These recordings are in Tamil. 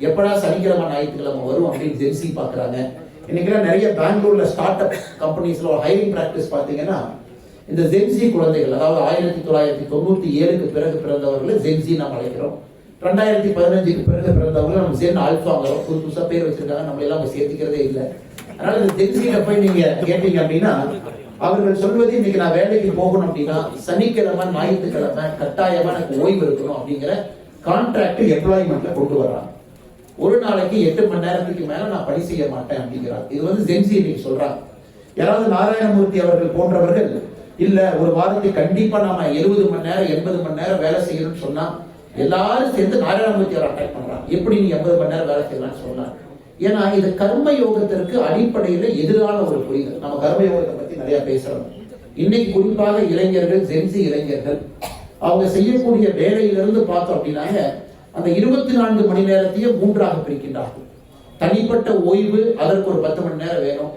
எப்படா சனிக்கிழமை ஞாயிற்றுக்கிழமை வரும் அப்படின்னு ஜென்சி பாக்குறாங்க. இன்னைக்கெல்லாம் நிறைய பெங்களூர்ல ஸ்டார்ட் அப் கம்பெனிஸ்ல ஒரு ஹைரிங் பிராக்டிஸ் பாத்தீங்கன்னா இந்த ஜென்சி குழந்தைகள், அதாவது 1997க்கு பிறகு பிறந்தவர்களை ஜென்சி நாம் அழைக்கிறோம். 2015க்கு பிறகு பிறந்தவர்கள் நம்ம ஜென் ஆல்பாங்கிறோம். புதுசா பேர் வச்சிருக்காங்க, நம்ம எல்லாம் சேர்த்துக்கிறதே இல்லை. அதனால இந்த ஜென்சியில போய் நீங்க கேட்டீங்க அப்படின்னா அவர்கள் சொல்வது, இன்னைக்கு நான் வேலைக்கு போகணும் அப்படின்னா சனிக்கிழமை ஞாயிற்றுக்கிழமை கட்டாயமா எனக்கு ஓய்வு இருக்கணும் அப்படிங்கிற கான்ட்ராக்ட் எம்ப்ளாய்மெண்ட்ல கொண்டு வர்றாங்க. ஒரு நாளைக்கு 8 மணி நேரத்துக்கு மேல நான் பணி செய்ய மாட்டேன் அப்படிங்கிறார். இது வந்து ஜென்சி இன்னைக்கு சொல்றாங்க. யாராவது நாராயணமூர்த்தி அவர்கள் போன்றவர்கள் இல்ல ஒரு வாரத்துக்கு கண்டிப்பா நாம 70 மணி நேரம் 80 மணி நேரம் வேலை செய்யணும்னு சொன்னா எல்லாரும் சேர்ந்து நாராயணமூர்த்தி அவர் அட்டாக் பண்றாங்க. எப்படி நீ 80 மணி நேரம் வேலை செய்யலாம்னு சொன்னாங்க. ஏன்னா இது கர்ம யோகத்திற்கு அடிப்படையில எதிரான ஒரு புரிதல். நம்ம கர்ம யோகத்தை பத்தி நிறைய பேசுறோம். இன்னைக்கு குறிப்பாக இளைஞர்கள், ஜென்சி இளைஞர்கள், அவங்க செய்யக்கூடிய வேலையிலிருந்து பார்த்தோம் அப்படின்னாங்க அந்த 24 மணி நேரத்தையும் 3ஆக பிரிக்கின்றார்கள். தனிப்பட்ட ஓய்வு அதற்கு ஒரு 10 மணி நேரம் வேணும்.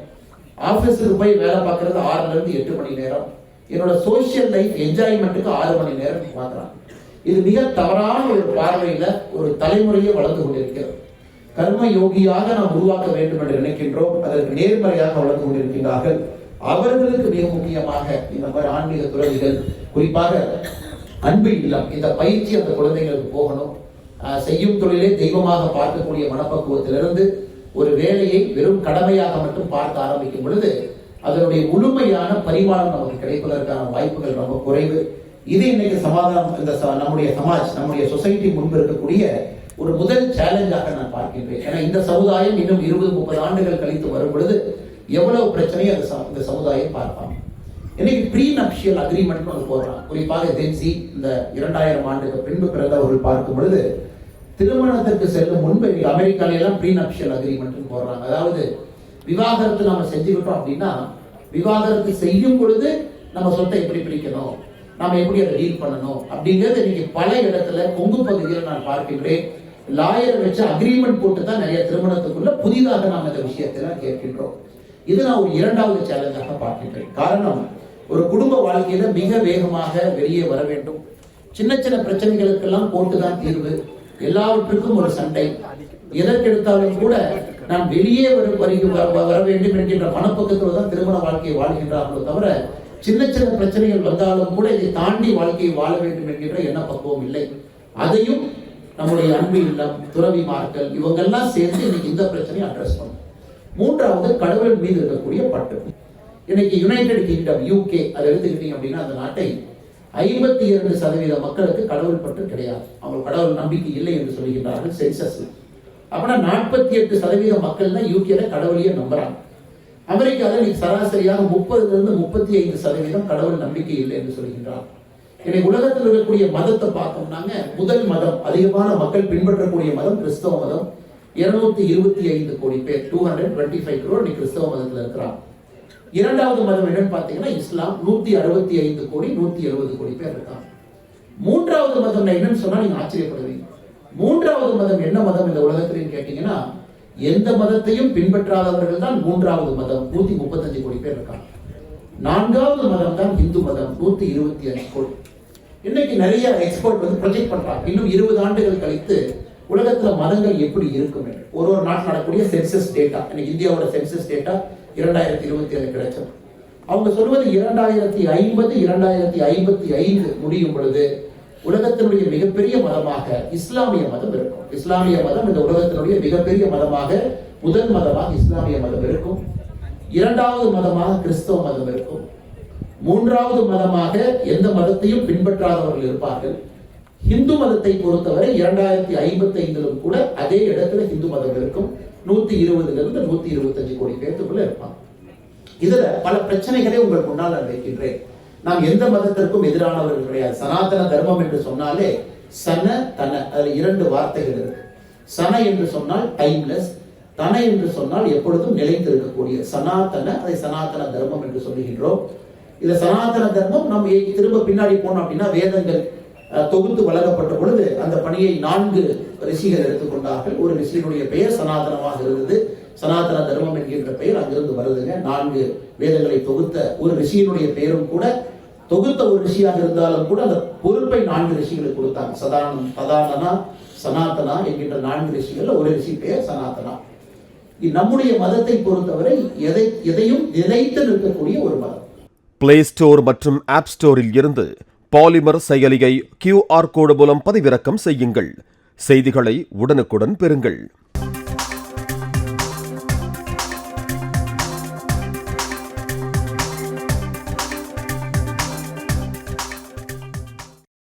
ஆபீஸுக்கு போய் வேலை பார்க்கறது 6ல இருந்து 8 மணி நேரம். என்னோட சோசியல் லைஃப் என்ஜாய்மெண்ட்டுக்கு 6 மணி நேரம் பார்க்கறாங்க. இது மிக தவறான ஒரு பார்வையில ஒரு தலைமுறையை வளர்ந்து கொண்டிருக்கிறது. கர்ம யோகியாக நாம் உருவாக்க வேண்டும் என்று நினைக்கின்றோம், அதற்கு நேர்மறையாக வளர்ந்து கொண்டிருக்கிறார்கள். அவர்களுக்கு மிக முக்கியமாக இந்த மாதிரி ஆன்மீக துறவிகள், குறிப்பாக அன்பு இல்லம், இந்த பயிற்சி அந்த குழந்தைகளுக்கு போகணும். செய்யும் தொழிலை தெய்வமாக பார்க்கக்கூடிய மனப்பக்குவத்திலிருந்து ஒரு வேலையை வெறும் கடமையாக மட்டும் பார்க்க ஆரம்பிக்கும் பொழுது அதனுடைய முழுமையான பரிமாணம் நமக்கு கிடைப்பதற்கான வாய்ப்புகள் ரொம்ப குறைவு. இது இன்னைக்கு சமாதானம், இந்த நம்முடைய சமாஜ், நம்முடைய சொசைட்டி முன்பு இருக்கக்கூடிய ஒரு முதல் சேலஞ்சாக நான் பார்க்கின்றேன். ஏன்னா இந்த சமுதாயம் இன்னும் 20-30 ஆண்டுகள் கழித்து வரும் பொழுது எவ்வளவு பிரச்சனையை இந்த சமுதாயம் பார்ப்பாங்க. இன்னைக்கு ப்ரீ நப்ஷியல் அக்ரிமெண்ட் ஒன்று போடுறாங்க. குறிப்பாக ஜென்சி இந்த 2000 ஆண்டுக்கு பின்பு பிறந்தவர்கள் பார்க்கும் பொழுது திருமணத்திற்கு செல்லும் முன்பு அமெரிக்கால எல்லாம் ப்ரீ நப்ஷியல் அக்ரிமெண்ட் போடுறாங்க. அதாவது விவாகரத்து நாம செஞ்சுக்கிட்டோம் அப்படின்னா விவாகரத்து செய்யும் பொழுது நம்ம சொத்தை எப்படி பிரிக்கணும், நாம எப்படி அதை டீல் பண்ணணும் அப்படிங்கிறது இன்னைக்கு பல இடத்துல கொங்கு பகுதியில் நான் பார்க்கின்றேன். லாயர் வச்சு அக்ரிமெண்ட் போட்டு தான் நிறைய திருமணத்துக்குள்ள புதிதாக நாம் இந்த விஷயத்தெல்லாம் கேட்கின்றோம். இது நான் ஒரு 2வது சேலஞ்சாக பார்க்கின்றேன். காரணம், ஒரு குடும்ப வாழ்க்கையில மிக வேகமாக வெளியே வர வேண்டும். சின்ன சின்ன பிரச்சனைகளுக்கெல்லாம் போட்டுதான் தீர்வு, எல்லாவற்றுக்கும் ஒரு சண்டை, எதற்கெடுத்தாலும் கூட நாம் வெளியே வர வேண்டும் என்கின்ற மனப்பக்கத்தில் தான் திருமண வாழ்க்கையை வாழ்கின்றார்களோ தவிர சின்ன சின்ன பிரச்சனைகள் வந்தாலும் கூட இதை தாண்டி வாழ்க்கையை வாழ வேண்டும் என்கின்ற எண்ண பக்குவம் இல்லை. அதையும் நம்முடைய அன்பு இல்லம், துறவிமார்கள் இவங்கெல்லாம் சேர்ந்து இன்னைக்கு இந்த பிரச்சனையை அட்ரஸ் பண்ணும். 3வது கடவுள் மீது இருக்கக்கூடிய பற்று. இன்னைக்கு யுனைடெட் கிங்டம், UK அதை எடுத்துக்கிட்டீங்க அப்படின்னா அந்த நாட்டை 52% மக்களுக்கு கடவுள் பற்று கிடையாது. அவங்க கடவுள் நம்பிக்கை இல்லை என்று சொல்லுகின்றார்கள் சென்சஸ். அப்படின்னா 48% மக்கள் தான் UKல கடவுளையே நம்புறாங்க. அமெரிக்காவில் இன்னைக்கு சராசரியாக 30லிருந்து 35% கடவுள் நம்பிக்கை இல்லை என்று சொல்கின்றார். இன்னைக்கு உலகத்தில் இருக்கக்கூடிய மதத்தை பார்த்தோம்னாங்க முதல் மதம், அதிகமான மக்கள் பின்பற்றக்கூடிய மதம் கிறிஸ்தவ மதம். 225 கோடி பேர், 225 crore இன்னைக்கு கிறிஸ்தவ மதத்தில் இருக்கிறாங்க. 2வது மதம் என்னன்னு பார்த்தீங்கன்னா இஸ்லாம், 165 கோடி 170 கோடி பேர் இருக்காங்க. 3வது மதம் என்னன்னு சொன்னா நீங்க ஆச்சரியப்படுவீங்க. 3வது மதம் என்ன மதம் இந்த உலகத்திலையும் கேட்டீங்கன்னா எந்த மதத்தையும் பின்பற்றாதவர்கள் தான் 3வது மதம், 135 கோடி பேர் இருக்காங்க. 4வது மதம் தான் இந்து மதம், 125 கோடி. இன்னைக்கு நிறைய எக்ஸ்பர்ட் வந்து ப்ரொஜெக்ட் பண்றாங்க இன்னும் 20 ஆண்டுகள் கழித்து உலகத்துல மதங்கள் எப்படி இருக்கும். ஒரு நாட்டில் நடக்கக்கூடிய சென்சஸ் டேட்டா, இன்னைக்கு இந்தியாவோட சென்சஸ் டேட்டா 2027 கிடைச்சது. அவங்க சொல்வது 2050 2055 முடியும் பொழுது உலகத்தினுடைய மிகப்பெரிய மதமாக இஸ்லாமிய மதம் இருக்கும். இஸ்லாமிய மதம் இந்த உலகத்தினுடைய மிகப்பெரிய மதமாக, முதல் மதமாக இஸ்லாமிய மதம் இருக்கும். 2வது மதமாக கிறிஸ்தவ மதம் இருக்கும். 3வது மதமாக எந்த மதத்தையும் பின்பற்றாதவர்கள் இருப்பார்கள். இந்து மதத்தை பொறுத்தவரை 2055 கூட அதே இடத்துல இந்து மதம் இருக்கும். 120லிருந்து 125 கோடி பேருக்குள்ள இருப்பாங்க. இதுல பல பிரச்சனைகளை உங்களுக்கு முன்னால் நான் வைக்கின்றேன். நாம் எந்த மதத்திற்கும் எதிரானவர்கள் கிடையாது. சனாதன தர்மம் என்று சொன்னாலே சன தன, அதுல 2 வார்த்தைகள் இருக்கு. சன என்று சொன்னால் டைம்லெஸ், தன என்று சொன்னால் எப்பொழுதும் நிலைத்திருக்கக்கூடிய சனாதன, அதை சனாதன தர்மம் என்று சொல்லுகின்றோம். இந்த சனாதன தர்மம் நம்ம திரும்ப பின்னாடி போனோம் அப்படின்னா வேதங்கள் தொகுத்து வழங்கப்பட்ட பொழுது அந்த பணியை 4 ரிஷிகள் எடுத்துக்கொண்டார்கள். ஒரு ரிஷியினுடைய பெயர் சனாதனமாக இருந்தது. சனாதன தர்மம் என்கின்ற பெயர் அங்கிருந்து வருதுங்க. 4 வேதங்களை தொகுத்த ஒரு ரிஷியினுடைய பெயரும் கூட, தொகுத்த ஒரு ரிஷியாக இருந்தாலும் கூட அந்த பொறுப்பை 4 ரிஷிகளுக்கு கொடுத்தாங்க. சதானனா, சனாதனா என்கின்ற 4 ரிஷிகள்ல ஒரு ரிஷி பெயர் சனாதனா. நம்முடைய மதத்தை பொறுத்தவரை எதையும் நிலைத்து நிற்கக்கூடிய ஒரு மதம். பிளே ஸ்டோர் மற்றும் ஆப் ஸ்டோரில் இருந்து பாலிமர் செயலியை QR கோடு மூலம் பதிவிறக்கம் செய்யுங்கள். செய்திகளை உடனுக்குடன் பெறுங்கள்.